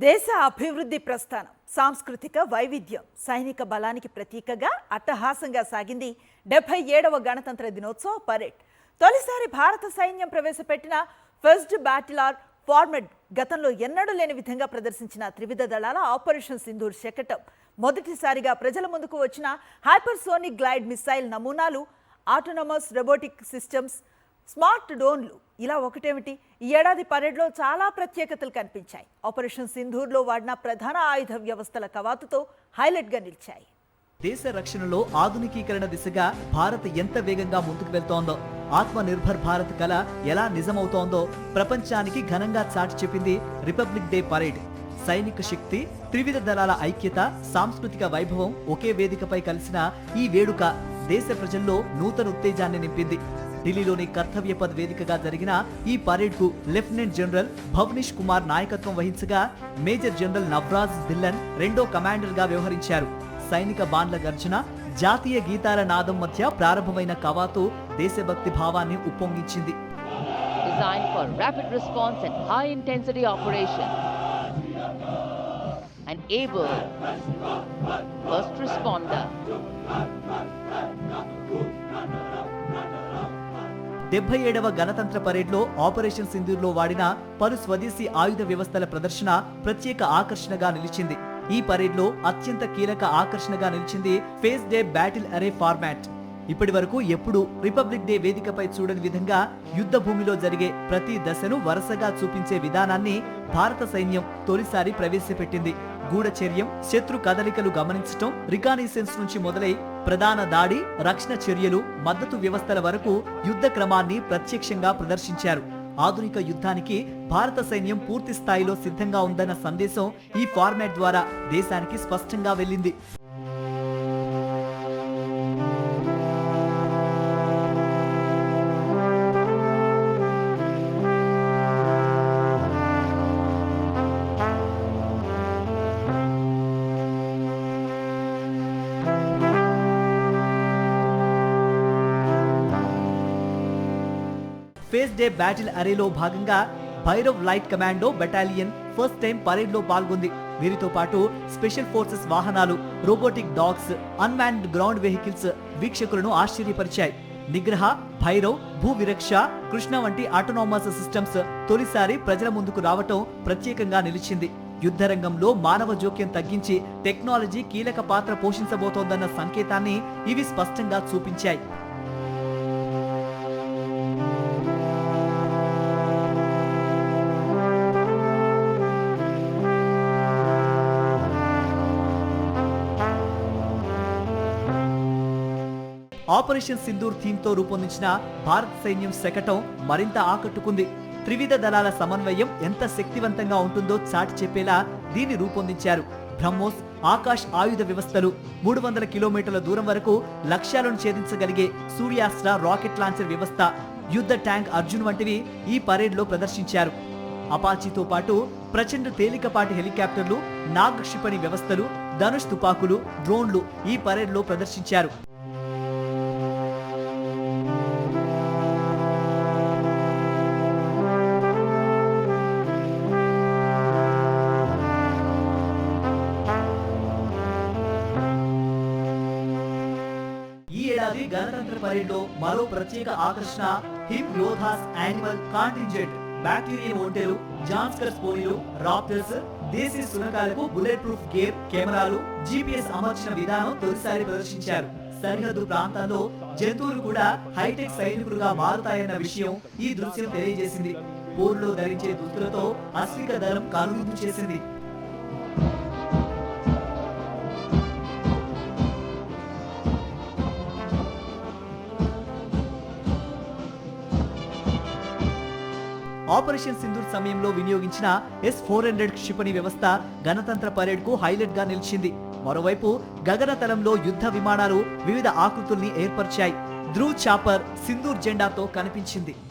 దేశ అభివృద్ధి ప్రస్థానం సాంస్కృతిక వైవిధ్యం సైనిక బలానికి ప్రతీకగా అట్టహాసంగా సాగింది 77వ గణతంత్ర దినోత్సవ పరేడ్. తొలిసారి భారత సైన్యం ప్రవేశపెట్టిన ఫస్ట్ బ్యాటిల్ ఆర్ ఫార్మాట్ గతంలో ఎన్నడూ లేని విధంగా ప్రదర్శించిన త్రివిధ దళాల ఆపరేషన్ సింధూర్ శకటం, మొదటిసారిగా ప్రజల ముందుకు వచ్చిన హైపర్సోనిక్ గ్లైడ్ మిసైల్ నమూనాలు, ఆటోనమస్ రోబోటిక్ సిస్టమ్స్, స్మార్ట్ డ్రోన్లు. ఇలా ఒకటేమిటి, ఈ ఏడాది పరేడ్లో చాలా ప్రత్యేకతలు కనిపించాయి. ఆపరేషన్ సింధూర్లో వాడిన ప్రధాన ఆయుధ వ్యవస్థల కవాతుతో హైలైట్గా నిలిచాయి. దేశ రక్షణలో ఆధునికీకరణ దిశగా భారత్ ఎంత వేగంగా ముందుకు వెళ్తోందో, ఆత్మ నిర్భర్ భారత్ కల ఎలా నిజమవుతోందో ప్రపంచానికి ఘనంగా చాటి చెప్పింది రిపబ్లిక్ డే పరేడ్. సైనిక శక్తి, త్రివిధ దళాల ఐక్యత, సాంస్కృతిక వైభవం ఒకే వేదికపై కలిసిన ఈ వేడుక దేశ ప్రజల్లో నూతన ఉత్తేజాన్ని నింపింది. ఢిల్లీలోని కర్తవ్య పథ్ వేదికగా జరిగిన ఈ పరేడ్ కు లెఫ్టినెంట్ జనరల్ భవనీష్ కుమార్ నాయకత్వం వహించగా, మేజర్ జనరల్ నవరాజ్ ధిల్లన్ రెండో కమాండర్ గా వ్యవహరించారు. సైనిక బాండ్ల గర్జన, జాతీయ గీతాల నాదం మధ్య ప్రారంభమైన కవాతు దేశభక్తి భావాన్ని ఉప్పొంగించింది. Designed for rapid response and high intensity operation. An able first responder. 77వ గణతంత్ర పరేడ్లో ఆపరేషన్ సింధూర్లో వాడిన పలు స్వదేశీ ఆయుధ వ్యవస్థల ప్రదర్శన ప్రత్యేక ఆకర్షణగా నిలిచింది. ఈ పరేడ్లో అత్యంత కీలక ఆకర్షణగా నిలిచింది ఫేస్ డే బ్యాటిల్ అరే ఫార్మాట్. ఇప్పటి వరకు ఎప్పుడూ రిపబ్లిక్ డే వేదికపై చూడని విధంగా యుద్ధ భూమిలో జరిగే ప్రతి దశను వరుసగా చూపించే విధానాన్ని భారత సైన్యం తొలిసారి ప్రవేశపెట్టింది. గూఢచర్యం, శత్రు కదలికలు గమనించటం, రికానిసెన్స్ నుంచి మొదలై ప్రధాన దాడి, రక్షణ చర్యలు, మద్దతు వ్యవస్థల వరకు యుద్ధ క్రమాన్ని ప్రత్యక్షంగా ప్రదర్శించారు. ఆధునిక యుద్ధానికి భారత సైన్యం పూర్తి స్థాయిలో సిద్ధంగా ఉందన్న సందేశం ఈ ఫార్మాట్ ద్వారా దేశానికి స్పష్టంగా వెళ్ళింది. ఫేస్ డే బ్యాటిల్ అరేలో భాగంగా Bhairav light commando battalion first time parade లో పాల్గొంది. వీరితో పాటు స్పెషల్ ఫోర్సెస్ వాహనాలు, robotic dogs, unmanned ground vehicles వీక్షకులను ఆశ్చర్యపరిచాయి. నిగ్రహ, భైరవ్, భూ విరక్ష, కృష్ణ వంటి ఆటోనామస్ సిస్టమ్స్ తొలిసారి ప్రజల ముందుకు రావటం ప్రత్యేకంగా నిలిచింది. యుద్ధ రంగంలో మానవ జోక్యం తగ్గించి టెక్నాలజీ కీలక పాత్ర పోషించబోతోందన్న సంకేతాన్ని ఇవి స్పష్టంగా చూపించాయి. ఆపరేషన్ సింధూర్ థీమ్ తో రూపొందించిన భారత సైన్యం శకటం మరింత ఆకట్టుకుంది. త్రివిధ దళాల సమన్వయం ఎంత శక్తివంతంగా ఉంటుందో చాటి చెప్పేలా దీన్ని రూపొందించారు. బ్రహ్మోస్, ఆకాశ్ ఆయుధ వ్యవస్థలు, 300 కిలోమీటర్ల దూరం వరకు లక్ష్యాలను ఛేదించగలిగే సూర్యాస్త్ర రాకెట్ లాంచర్ వ్యవస్థ, యుద్ధ ట్యాంక్ అర్జున్ వంటివి ఈ పరేడ్ లో ప్రదర్శించారు. అపాచీతో పాటు ప్రచండ తేలికపాటి హెలికాప్టర్లు, నాగ్ క్షిపణి వ్యవస్థలు, ధనుష్ తుపాకులు, డ్రోన్లు ఈ పరేడ్ లో ప్రదర్శించారు. ఈ ఏడాది గణతంత్ర పరేడ్ లో మరో ప్రత్యేక ఆకర్షణ హిమ్ యోధాస్ యానిమల్ కాంటింజెంట్. బ్యాక్టీరియన్ ఒంటెలు, జాన్స్కర్ పోలీలు, రాప్టర్స్, దేశీ సునకాలకు బుల్లెట్ ప్రూఫ్ గేర్, కెమెరాలు, GPS అమర్చిన విధానం తొలిసారి ప్రదర్శించారు. సరిహద్దు ప్రాంతాల్లో జంతువులు కూడా హైటెక్ సైనికులుగా మారుతాయన్న విషయం ఈ దృశ్యం తెలియజేసింది. పోర్లో ధరించే దుస్తులతో అశ్విక దళం కనువిందు చేసింది. ఆపరేషన్ సింధూర్ సమయంలో వినియోగించిన S-400 క్షిపణి వ్యవస్థ గణతంత్ర పరేడ్ కు హైలైట్ గా నిలిచింది. మరోవైపు గగనతలంలో యుద్ధ విమానాలు వివిధ ఆకృతుల్ని ఏర్పరిచాయి. ధ్రువ్ చాపర్ సింధూర్ జెండాతో కనిపించింది.